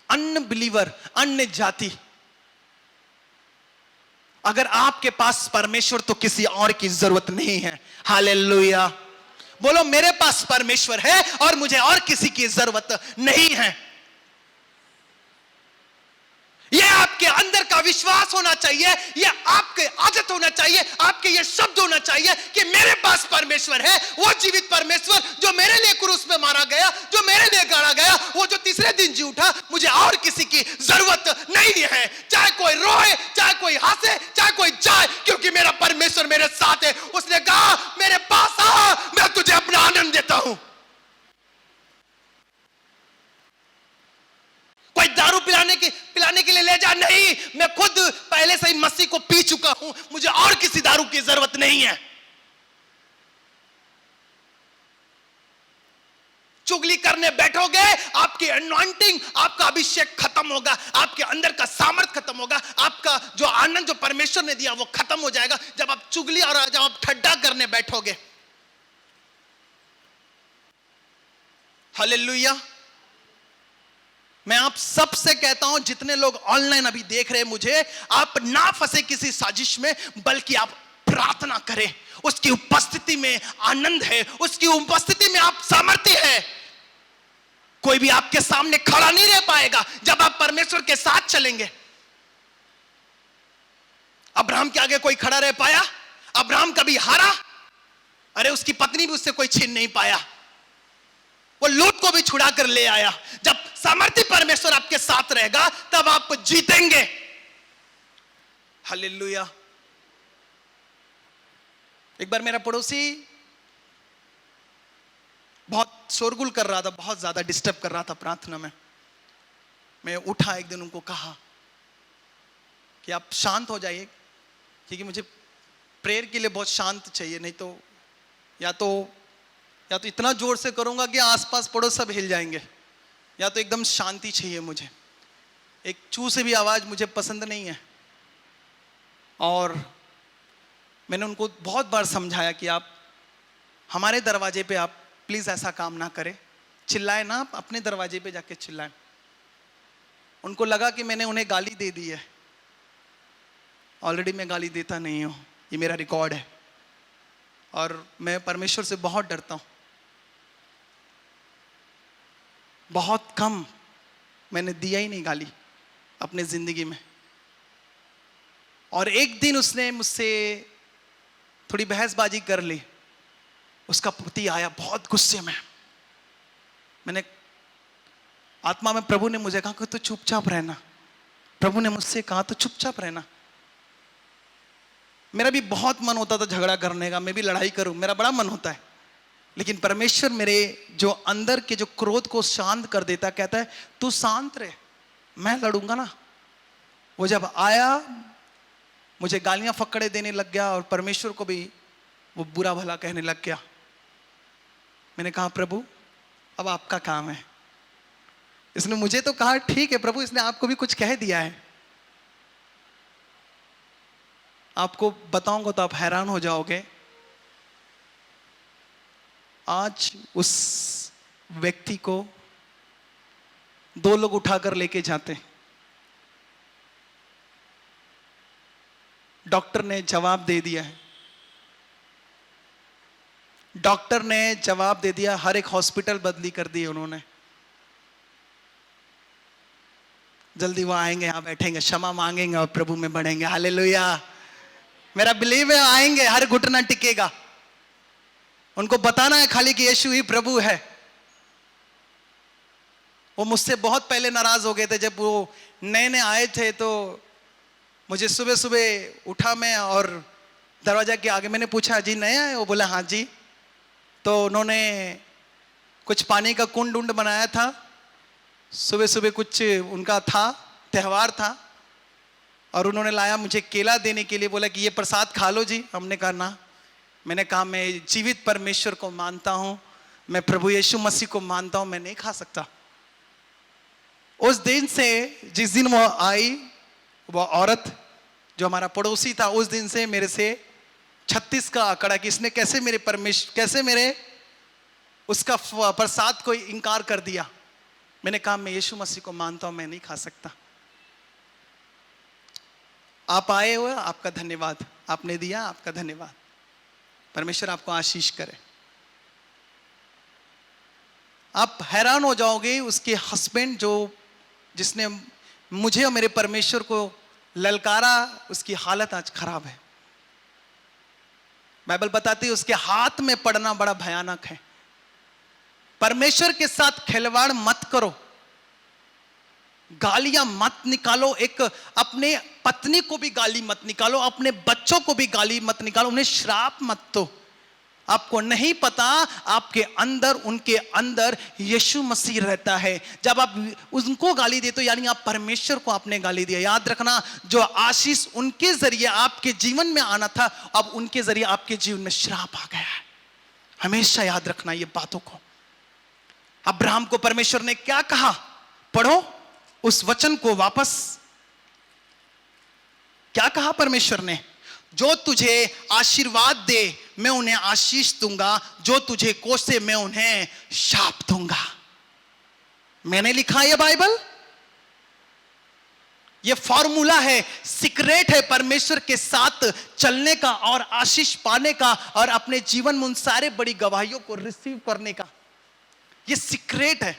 अनबिलीवर, अन्य जाति। अगर आपके पास परमेश्वर तो किसी और की जरूरत नहीं है। हालेलुया। बोलो, मेरे पास परमेश्वर है और मुझे और किसी की जरूरत नहीं है। यह आपके अंदर का विश्वास होना चाहिए, यह आपके आदत होना चाहिए, आपके यह शब्द होना चाहिए कि मेरे पास परमेश्वर है, वो जीवित परमेश्वर जो मेरे लिए क्रूस पे मारा गया, जो मेरे लिए गाड़ा गया, वो जो तीसरे दिन जी उठा। मुझे और किसी की जरूरत नहीं है। चाहे कोई रोए, चाहे कोई हंसे, चाहे कोई जाए, क्योंकि मेरा परमेश्वर मेरे साथ है। उसने कहा, मेरे पास आ, मैं तुझे अपना आनंद देता हूं। कोई दारू पिलाने के लिए ले जा, नहीं, मैं खुद पहले से ही मसीह को पी चुका हूं, मुझे और किसी दारू की जरूरत नहीं है। चुगली करने बैठोगे, आपकी अनॉइंटिंग, आपका अभिषेक खत्म होगा, आपके अंदर का सामर्थ खत्म होगा, आपका जो आनंद जो परमेश्वर ने दिया वो खत्म हो जाएगा जब आप चुगली और जब आप ठट्ठा करने बैठोगे। हालेलुया। मैं आप सबसे कहता हूं, जितने लोग ऑनलाइन अभी देख रहे हैं मुझे, आप ना फंसे किसी साजिश में, बल्कि आप प्रार्थना करें। उसकी उपस्थिति में आनंद है, उसकी उपस्थिति में आप सामर्थ्य है। कोई भी आपके सामने खड़ा नहीं रह पाएगा जब आप परमेश्वर के साथ चलेंगे। अब्राहम के आगे कोई खड़ा रह पाया? अब्राहम कभी हारा? अरे उसकी पत्नी भी उससे कोई छीन नहीं पाया। वो लूत को भी छुड़ा कर ले आया। जब सामर्थ्य परमेश्वर आपके साथ रहेगा तब आप जीतेंगे। हालेलुया। एक बार मेरा पड़ोसी बहुत शोरगुल कर रहा था, बहुत ज्यादा डिस्टर्ब कर रहा था प्रार्थना में। मैं उठा, एक दिन उनको कहा कि आप शांत हो जाइए, क्योंकि मुझे प्रेयर के लिए बहुत शांत चाहिए, नहीं तो या तो इतना जोर से करूंगा कि आसपास पड़ोस सब हिल जाएंगे, या तो एकदम शांति चाहिए मुझे। एक चू से भी आवाज मुझे पसंद नहीं है। और मैंने उनको बहुत बार समझाया कि आप हमारे दरवाजे पे आप प्लीज ऐसा काम ना करें, चिल्लाए ना, आप अपने दरवाजे पे जाके चिल्लाएं। उनको लगा कि मैंने उन्हें गाली दे दी है। ऑलरेडी मैं गाली देता नहीं हूं, ये मेरा रिकॉर्ड है, और मैं परमेश्वर से बहुत डरता हूं। बहुत कम मैंने दिया ही नहीं गाली अपने जिंदगी में। और एक दिन उसने मुझसे थोड़ी बहसबाजी कर ली। उसका पति आया बहुत गुस्से में। मैंने आत्मा में, प्रभु ने मुझे कहा कि तू चुपचाप रहना। प्रभु ने मुझसे कहा तो चुपचाप रहना। मेरा भी बहुत मन होता था झगड़ा करने का, मैं भी लड़ाई करूं, मेरा बड़ा मन होता है। लेकिन परमेश्वर मेरे जो अंदर के जो क्रोध को शांत कर देता, कहता है तू शांत रहे, मैं लड़ूंगा ना। वो जब आया मुझे गालियां फक्कड़े देने लग गया, और परमेश्वर को भी वो बुरा भला कहने लग गया। मैंने कहा प्रभु अब आपका काम है। इसने मुझे तो कहा ठीक है प्रभु, इसने आपको भी कुछ कह दिया है। आपको बताऊंगा तो आप हैरान हो जाओगे। आज उस व्यक्ति को 2 लोग उठाकर लेके जाते। डॉक्टर ने जवाब दे दिया है। डॉक्टर ने जवाब दे दिया, हर एक हॉस्पिटल बदली कर दी उन्होंने। जल्दी वो आएंगे, यहां बैठेंगे, क्षमा मांगेंगे और प्रभु में बढ़ेंगे। हालेलुया। मेरा बिलीव है आएंगे, हर घुटना टिकेगा। उनको बताना है खाली कि यीशु ही प्रभु है। वो मुझसे बहुत पहले नाराज हो गए थे। जब वो नए नए आए थे तो मुझे सुबह सुबह उठा मैं, और दरवाजा के आगे मैंने पूछा जी नए आए? वो बोला हाँ जी। तो उन्होंने कुछ पानी का कुंड उंड बनाया था। सुबह सुबह कुछ उनका था, त्योहार था, और उन्होंने लाया मुझे केला देने के लिए। बोला कि ये प्रसाद खा लो जी। हमने कहा ना। मैंने कहा मैं जीवित परमेश्वर को मानता हूं, मैं प्रभु यीशु मसीह को मानता हूं, मैं नहीं खा सकता। उस दिन से, जिस दिन वो आई, वो औरत जो हमारा पड़ोसी था, उस दिन से मेरे से 36 का आंकड़ा कि इसने कैसे मेरे उसका प्रसाद को इनकार कर दिया। मैंने कहा मैं यीशु मसीह को मानता हूं, मैं नहीं खा सकता। आप आए हुए, आपका धन्यवाद। आपने दिया, आपका धन्यवाद। परमेश्वर आपको आशीष करे। आप हैरान हो जाओगे, उसके हस्बैंड जिसने मुझे और मेरे परमेश्वर को ललकारा, उसकी हालत आज खराब है। बाइबल बताती है उसके हाथ में पड़ना बड़ा भयानक है। परमेश्वर के साथ खिलवाड़ मत करो, गालियां मत निकालो। एक अपने पत्नी को भी गाली मत निकालो, अपने बच्चों को भी गाली मत निकालो, उन्हें श्राप मत दो। आपको नहीं पता आपके अंदर, उनके अंदर यीशु मसीह रहता है। जब आप उनको गाली देते हो यानी आप परमेश्वर को आपने गाली दिया। याद रखना, जो आशीष उनके जरिए आपके जीवन में आना था, अब उनके जरिए आपके जीवन में श्राप आ गया है। हमेशा याद रखना ये बातों को। अब्राहम को परमेश्वर ने क्या कहा? पढ़ो उस वचन को वापस। क्या कहा परमेश्वर ने? जो तुझे आशीर्वाद दे मैं उन्हें आशीष दूंगा, जो तुझे कोसे मैं उन्हें शाप दूंगा। मैंने लिखा ये बाइबल, ये फॉर्मूला है, सीक्रेट है परमेश्वर के साथ चलने का और आशीष पाने का और अपने जीवन में उन सारे बड़ी गवाहियों को रिसीव करने का। ये सीक्रेट है।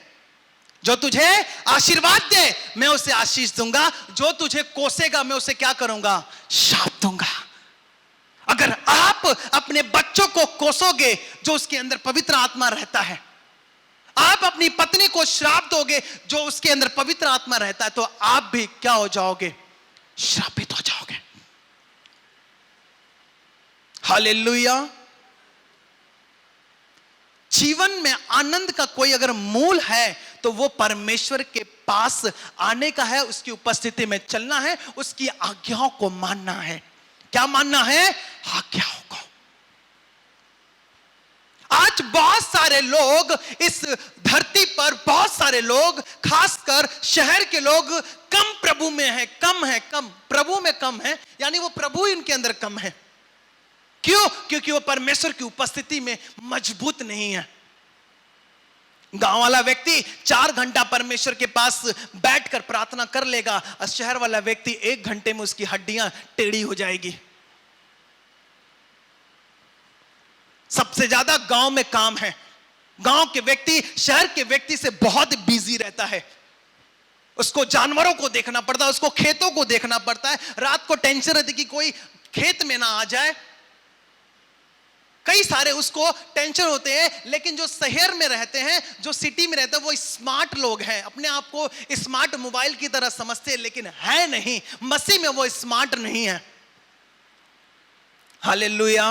जो तुझे आशीर्वाद दे मैं उसे आशीष दूंगा, जो तुझे कोसेगा मैं उसे क्या करूंगा? शाप दूंगा। अगर आप अपने बच्चों को कोसोगे, जो उसके अंदर पवित्र आत्मा रहता है, आप अपनी पत्नी को श्राप दोगे, जो उसके अंदर पवित्र आत्मा रहता है, तो आप भी क्या हो जाओगे? श्रापित हो जाओगे। हालेलुया। जीवन में आनंद का कोई अगर मूल है तो वो परमेश्वर के पास आने का है, उसकी उपस्थिति में चलना है, उसकी आज्ञाओं को मानना है। क्या मानना है? आज्ञाओं को। आज बहुत सारे लोग इस धरती पर, बहुत सारे लोग, खासकर शहर के लोग कम प्रभु में है, कम प्रभु में कम है, यानी वो प्रभु इनके अंदर कम है। क्यों? क्योंकि वो परमेश्वर की उपस्थिति में मजबूत नहीं है। गांव वाला व्यक्ति 4 घंटा परमेश्वर के पास बैठकर प्रार्थना कर लेगा, और शहर वाला व्यक्ति 1 घंटे में उसकी हड्डियां टेढ़ी हो जाएगी। सबसे ज्यादा गांव में काम है। गांव के व्यक्ति शहर के व्यक्ति से बहुत बिजी रहता है। उसको जानवरों को देखना पड़ता है, उसको खेतों को देखना पड़ता है। रात को टेंशन रहती कि कोई खेत में ना आ जाए, कई सारे उसको टेंशन होते हैं। लेकिन जो शहर में रहते हैं, जो सिटी में रहते हैं, वो स्मार्ट लोग हैं, अपने आप को स्मार्ट मोबाइल की तरह समझते हैं, लेकिन है नहीं, मसीह में वो स्मार्ट नहीं है। हालेलुया।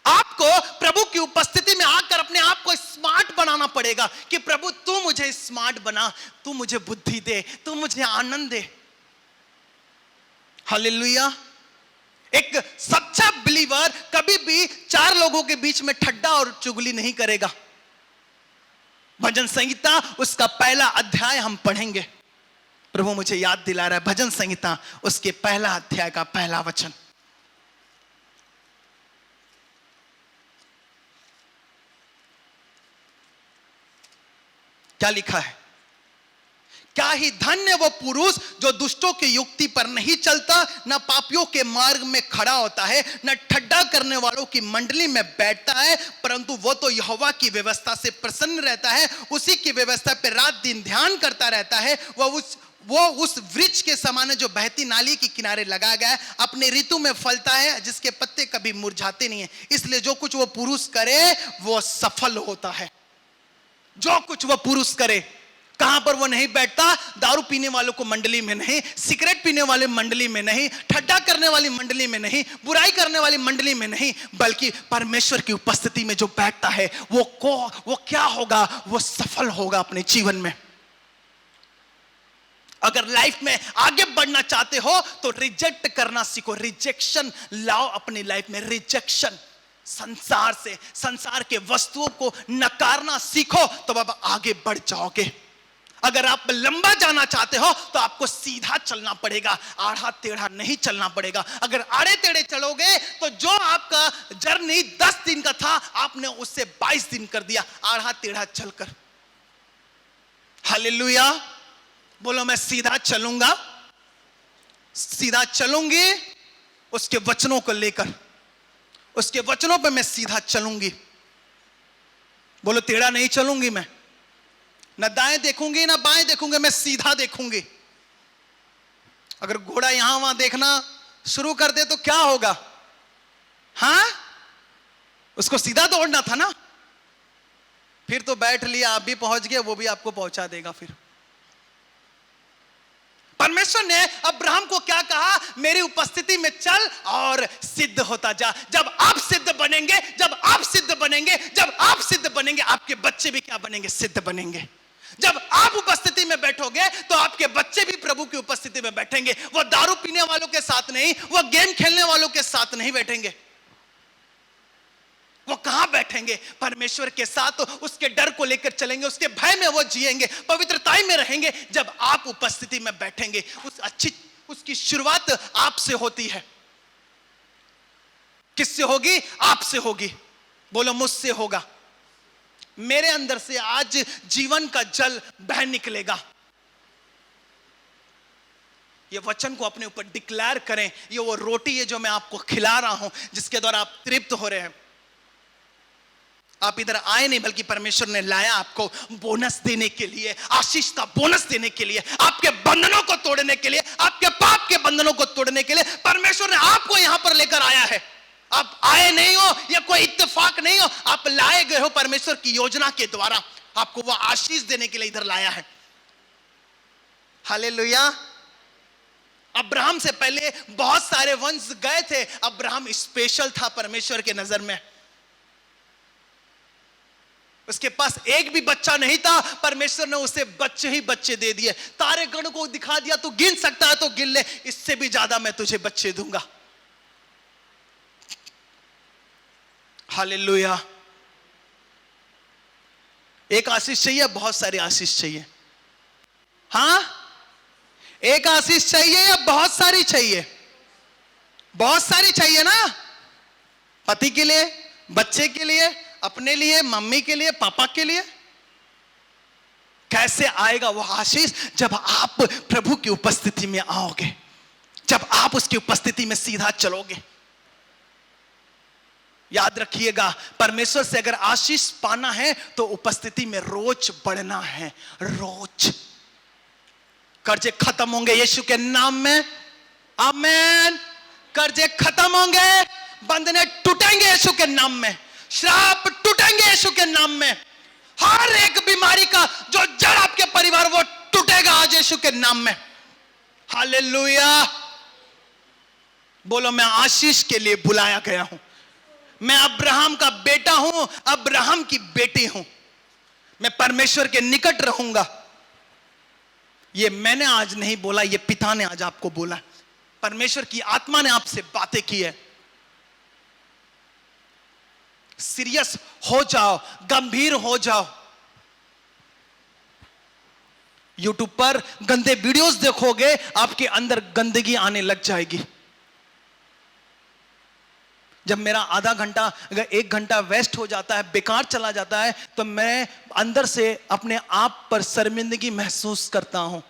आपको प्रभु की उपस्थिति में आकर अपने आप को स्मार्ट बनाना पड़ेगा कि प्रभु तू मुझे स्मार्ट बना, तू मुझे बुद्धि दे, तू मुझे आनंद दे। हालेलुया। एक सच्चा बिलीवर कभी भी 4 लोगों के बीच में ठट्टा और चुगली नहीं करेगा। भजन संहिता उसका पहला अध्याय हम पढ़ेंगे। प्रभु मुझे याद दिला रहा है, भजन संहिता उसके पहला अध्याय का पहला वचन। क्या लिखा है? क्या ही धन्य वो पुरुष जो दुष्टों की युक्ति पर नहीं चलता, न पापियों के मार्ग में खड़ा होता है, न ठट्ठा करने वालों की मंडली में बैठता है, परंतु वो तो यहोवा की व्यवस्था से प्रसन्न रहता है, उसी की व्यवस्था पर रात दिन ध्यान करता रहता है। वो उस वृक्ष के समान है जो बहती नाली के किनारे लगा गया है, अपने ऋतु में फलता है, जिसके पत्ते कभी मुरझाते नहीं है। इसलिए जो कुछ वो पुरुष करे वो सफल होता है। जो कुछ वो पुरुष करे, कहां पर वो नहीं बैठता? दारू पीने वालों को मंडली में नहीं, सिगरेट पीने वाले मंडली में नहीं, ठट्ठा करने वाली मंडली में नहीं, बुराई करने वाली मंडली में नहीं, बल्कि परमेश्वर की उपस्थिति में जो बैठता है वो क्या होगा? वो सफल होगा अपने जीवन में। अगर लाइफ में आगे बढ़ना चाहते हो तो रिजेक्ट करना सीखो। रिजेक्शन लाओ अपनी लाइफ में। रिजेक्शन, संसार से, संसार के वस्तुओं को नकारना सीखो, तो अब आगे बढ़ जाओगे। अगर आप लंबा जाना चाहते हो तो आपको सीधा चलना पड़ेगा, आड़ा टेढ़ा नहीं चलना पड़ेगा। अगर आड़े टेढ़े चलोगे तो जो आपका जर्नी 10 दिन का था, आपने उससे 22 दिन कर दिया आड़ा टेढ़ा चलकर। हालेलुया। बोलो मैं सीधा चलूंगा, सीधा चलूंगी उसके वचनों को लेकर, उसके वचनों पे मैं सीधा चलूंगी। बोलो टेढ़ा नहीं चलूंगी मैं, ना दाएं देखूंगी ना बाएं देखूंगी, मैं सीधा देखूंगी। अगर घोड़ा यहां वहां देखना शुरू कर दे तो क्या होगा? हाँ, उसको सीधा दौड़ना था ना। फिर तो बैठ लिया, आप भी पहुंच गए, वो भी आपको पहुंचा देगा। फिर परमेश्वर ने अब्राहम को क्या कहा? मेरी उपस्थिति में चल और सिद्ध होता जा। जब आप सिद्ध बनेंगे, जब आप सिद्ध बनेंगे, जब आप सिद्ध बनेंगे, आपके बच्चे भी क्या बनेंगे? सिद्ध बनेंगे। जब आप उपस्थिति में बैठोगे तो आपके बच्चे भी प्रभु की उपस्थिति में बैठेंगे। वो दारू पीने वालों के साथ नहीं, वो गेम खेलने वालों के साथ नहीं बैठेंगे। वो कहां बैठेंगे? परमेश्वर के साथ। उसके डर को लेकर चलेंगे, उसके भय में वो जिएंगे, पवित्रताई में रहेंगे। जब आप उपस्थिति में बैठेंगे, उसकी शुरुआत आपसे होती है। किससे होगी? आपसे होगी। बोलो मुझसे होगा। मेरे अंदर से आज जीवन का जल बह निकलेगा। ये वचन को अपने ऊपर डिक्लेयर करें। ये वो रोटी है जो मैं आपको खिला रहा हूं, जिसके द्वारा आप तृप्त हो रहे हैं। आप इधर आए नहीं, बल्कि परमेश्वर ने लाया आपको बोनस देने के लिए, आशीष का बोनस देने के लिए, आपके बंधनों को तोड़ने के लिए, आपके पाप के बंधनों को तोड़ने के लिए परमेश्वर ने आपको यहां पर लेकर आया है। आप आए नहीं हो, या कोई इत्तेफाक नहीं हो, आप लाए गए हो परमेश्वर की योजना के द्वारा। आपको वो आशीष देने के लिए इधर लाया है। हालेलुया। अब्राहम से पहले बहुत सारे वंश गए थे, अब्राहम स्पेशल था परमेश्वर के नजर में। उसके पास एक भी बच्चा नहीं था, परमेश्वर ने उसे बच्चे ही बच्चे दे दिए। तारे गण को दिखा दिया, तू गिन सकता है तो गिन ले, इससे भी ज्यादा मैं तुझे बच्चे दूंगा। हालेलुया। एक आशीष चाहिए, बहुत सारी आशीष चाहिए? हां, एक आशीष चाहिए या बहुत सारी चाहिए? बहुत सारी चाहिए ना। पति के लिए, बच्चे के लिए, अपने लिए, मम्मी के लिए, पापा के लिए। कैसे आएगा वो आशीष? जब आप प्रभु की उपस्थिति में आओगे, जब आप उसकी उपस्थिति में सीधा चलोगे। याद रखिएगा, परमेश्वर से अगर आशीष पाना है तो उपस्थिति में रोज बढ़ना है। रोज कर्जे खत्म होंगे यीशु के नाम में, आमेन। कर्जे खत्म होंगे, बंधने टूटेंगे यीशु के नाम में, श्राप टूटेंगे यीशु के नाम में। हर एक बीमारी का जो जड़ आपके परिवार, वो टूटेगा आज यीशु के नाम में। हालेलुया। बोलो, मैं आशीष के लिए बुलाया गया हूं। मैं अब्राहम का बेटा हूं, अब्राहम की बेटी हूं। मैं परमेश्वर के निकट रहूंगा। ये मैंने आज नहीं बोला, ये पिता ने आज आपको बोला। परमेश्वर की आत्मा ने आपसे बातें की है। सीरियस हो जाओ, गंभीर हो जाओ। यूट्यूब पर गंदे वीडियोस देखोगे, आपके अंदर गंदगी आने लग जाएगी। जब मेरा आधा घंटा अगर 1 घंटा वेस्ट हो जाता है, बेकार चला जाता है, तो मैं अंदर से अपने आप पर शर्मिंदगी महसूस करता हूं।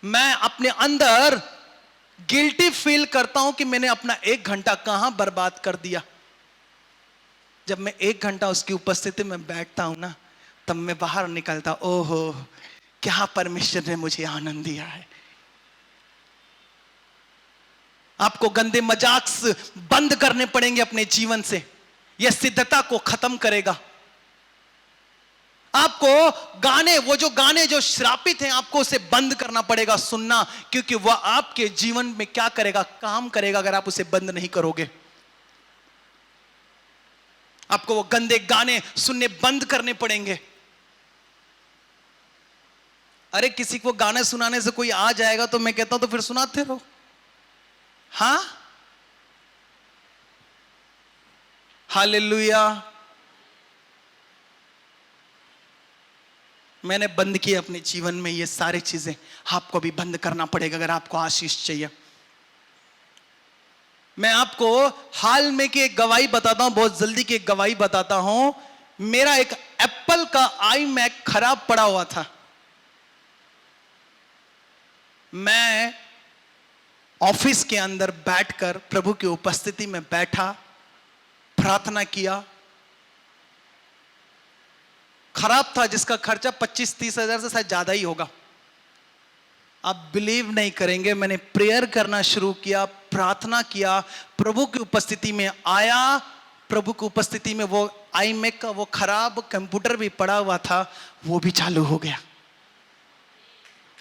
मैं अपने अंदर गिल्टी फील करता हूं कि मैंने अपना 1 घंटा कहां बर्बाद कर दिया। जब मैं 1 घंटा उसकी उपस्थिति में बैठता हूं ना, तब मैं बाहर निकलता, ओहो क्या परमेश्वर ने मुझे आनंद दिया है। आपको गंदे मजाक बंद करने पड़ेंगे अपने जीवन से। यह सिद्धता को खत्म करेगा। आपको गाने, वो जो गाने जो श्रापित हैं, आपको उसे बंद करना पड़ेगा सुनना, क्योंकि वह आपके जीवन में क्या करेगा? काम करेगा अगर आप उसे बंद नहीं करोगे। आपको वो गंदे गाने सुनने बंद करने पड़ेंगे। अरे किसी को गाने सुनाने से कोई आ जाएगा तो मैं कहता हूं तो फिर सुनाते रहो। हाँ, हालेलुया। मैंने बंद किया अपने जीवन में ये सारी चीजें। आपको भी बंद करना पड़ेगा अगर आपको आशीष चाहिए। मैं आपको हाल में की एक गवाही बताता हूं, बहुत जल्दी की एक गवाही बताता हूं। मेरा एक एप्पल का iMac खराब पड़ा हुआ था। मैं ऑफिस के अंदर बैठकर प्रभु की उपस्थिति में बैठा, प्रार्थना किया। खराब था, जिसका खर्चा 25-30 हजार से शायद ज्यादा ही होगा। आप बिलीव नहीं करेंगे, मैंने प्रेयर करना शुरू किया, प्रार्थना किया, प्रभु की उपस्थिति में आया। प्रभु की उपस्थिति में वो iMac का वो खराब कंप्यूटर भी पड़ा हुआ था, वो भी चालू हो गया।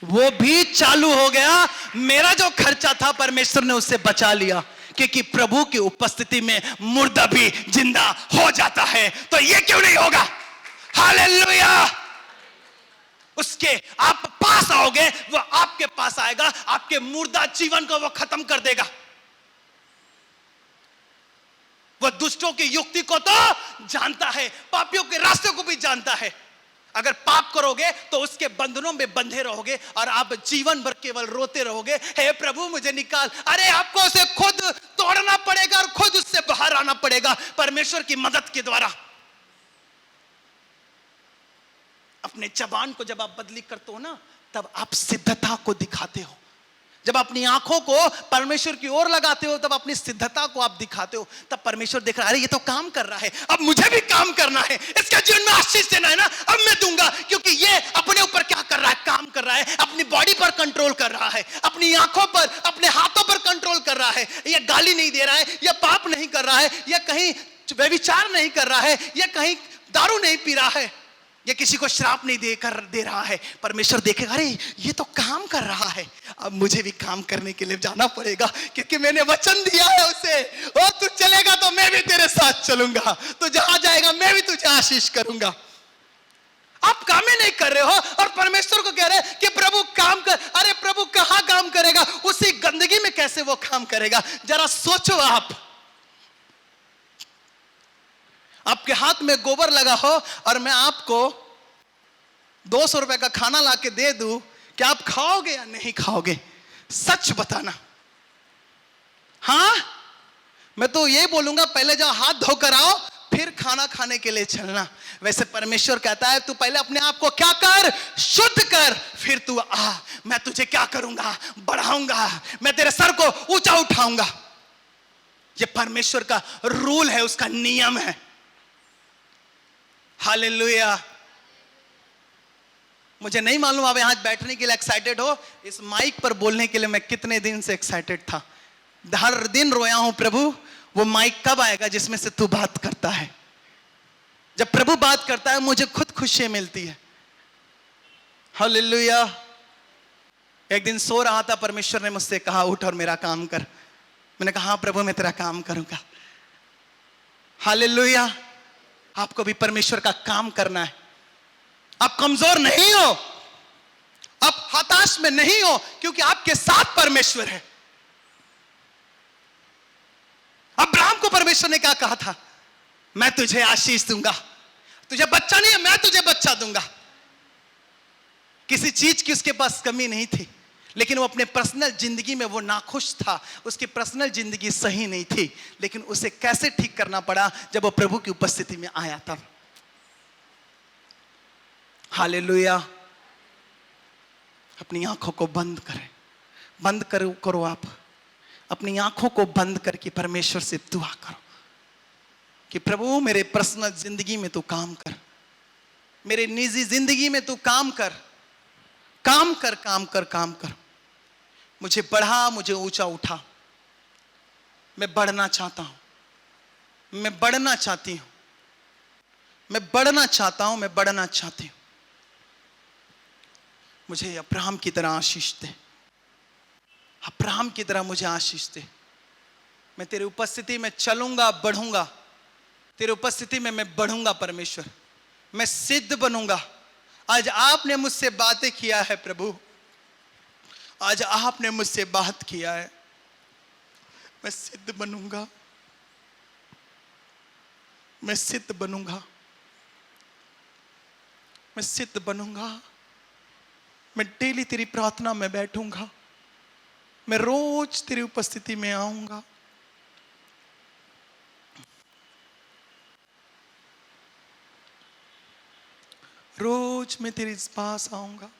वो भी चालू हो गया। मेरा जो खर्चा था परमेश्वर ने उससे बचा लिया, क्योंकि प्रभु की उपस्थिति में मुर्दा भी जिंदा हो जाता है। तो ये क्यों नहीं होगा? हालेलुया। उसके आप पास आओगे, वो आपके पास आएगा, आपके मुर्दा जीवन को वो खत्म कर देगा। वो दुष्टों की युक्ति को तो जानता है, पापियों के रास्ते को भी जानता है। अगर पाप करोगे तो उसके बंधनों में बंधे रहोगे और आप जीवन भर केवल रोते रहोगे, हे प्रभु मुझे निकाल। अरे आपको उसे खुद तोड़ना पड़ेगा और खुद उससे बाहर आना पड़ेगा परमेश्वर की मदद के द्वारा। अपने जबान को जब आप बदली करते हो ना, तब आप सिद्धता को दिखाते हो। जब अपनी आंखों को परमेश्वर की ओर लगाते हो, तब अपनी सिद्धता को आप दिखाते हो। तब परमेश्वर देख रहा है, अरे ये तो काम कर रहा है, अब मुझे भी काम करना है, इसके जीवन में आशीष देना है ना, अब मैं दूंगा। क्योंकि ये अपने ऊपर क्या कर रहा है? काम कर रहा है। अपनी बॉडी पर कंट्रोल कर रहा है, अपनी आंखों पर, अपने हाथों पर कंट्रोल कर रहा है। रहा है, या गाली नहीं दे रहा है, या पाप नहीं कर रहा है, या कहीं व्यभिचार नहीं कर रहा है, या कहीं दारू नहीं पी रहा है, या किसी को श्राप नहीं दे रहा है, परमेश्वर देखेगा अरे ये तो काम कर रहा है, अब मुझे भी काम करने के लिए जाना पड़ेगा, क्योंकि मैंने वचन दिया है उसे, ओ तू चलेगा तो मैं भी तेरे साथ चलूंगा, तू जहां जाएगा मैं भी तुझे आशीष करूंगा। आप काम ही नहीं कर रहे हो और परमेश्वर को कह रहे हैं कि प्रभु काम कर। अरे प्रभु कहां काम करेगा, उसी गंदगी में कैसे वो काम करेगा? जरा सोचो आप। आपके हाथ में गोबर लगा हो और मैं आपको 200 रुपए का खाना लाके दे दूं, क्या आप खाओगे या नहीं खाओगे? सच बताना। हाँ, मैं तो ये बोलूंगा पहले जाओ हाथ धोकर आओ, फिर खाना खाने के लिए चलना। वैसे परमेश्वर कहता है तू पहले अपने आप को क्या कर, शुद्ध कर, फिर तू आ, मैं तुझे क्या करूंगा, बढ़ाऊंगा, मैं तेरे सर को ऊंचा उठाऊंगा। ये परमेश्वर का रूल है, उसका नियम है। हालेलुया। मुझे नहीं मालूम आप यहां बैठने के लिए एक्साइटेड हो, इस माइक पर बोलने के लिए मैं कितने दिन से एक्साइटेड था। हर दिन रोया हूं प्रभु वो माइक कब आएगा जिसमें से तू बात करता है। जब प्रभु बात करता है मुझे खुद खुशी मिलती है। हालेलुया। एक दिन सो रहा था, परमेश्वर ने मुझसे कहा उठ और मेरा काम कर। मैंने कहा हाँ प्रभु मैं तेरा काम करूंगा। हालेलुया। आपको भी परमेश्वर का काम करना है। आप कमजोर नहीं हो, आप हताश में नहीं हो, क्योंकि आपके साथ परमेश्वर है। अब्राहम को परमेश्वर ने क्या कहा था? मैं तुझे आशीष दूंगा, तुझे बच्चा नहीं है मैं तुझे बच्चा दूंगा। किसी चीज की उसके पास कमी नहीं थी, लेकिन वो अपने पर्सनल जिंदगी में वो नाखुश था, उसकी पर्सनल जिंदगी सही नहीं थी, लेकिन उसे कैसे ठीक करना पड़ा जब वो प्रभु की उपस्थिति में आया था। हालेलुया। अपनी आंखों को बंद करें, बंद करो आप अपनी आंखों को बंद करके परमेश्वर से दुआ करो कि प्रभु मेरे पर्सनल जिंदगी में तू काम कर, मेरे निजी जिंदगी में तू काम कर, काम कर, काम कर, काम कर। मुझे बढ़ा, मुझे ऊंचा उठा। मैं बढ़ना चाहता हूं, मैं बढ़ना चाहती हूं, मैं बढ़ना चाहता हूं, मैं बढ़ना चाहती हूं। मुझे अब्राहम की तरह आशीष दे, अब्राहम की तरह मुझे आशीष दे। मैं तेरी उपस्थिति में चलूंगा, बढ़ूंगा, तेरी उपस्थिति में मैं बढ़ूंगा परमेश्वर, मैं सिद्ध बनूंगा। आज आपने मुझसे बातें किया है प्रभु, आज आपने मुझसे बात किया है, मैं सिद्ध बनूंगा, मैं सिद्ध बनूंगा, मैं सिद्ध बनूंगा। मैं डेली तेरी प्रार्थना में बैठूंगा, मैं रोज तेरी उपस्थिति में आऊंगा। रोज मैं तेरे पास आऊंगा,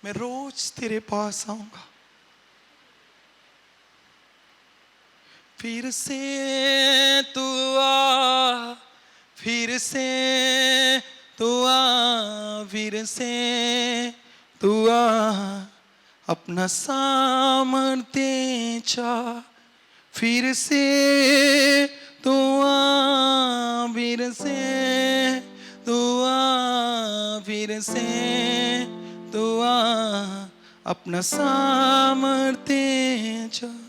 मैं रोज तेरे पास आऊंगा। फिर से तू आ, फिर से तू आ, फिर से तू आ, अपना सामर्थ्य चाह। फिर से तू आ, फिर से तू आ, फिर से तू आ, अपना सामर्थ्य चाह।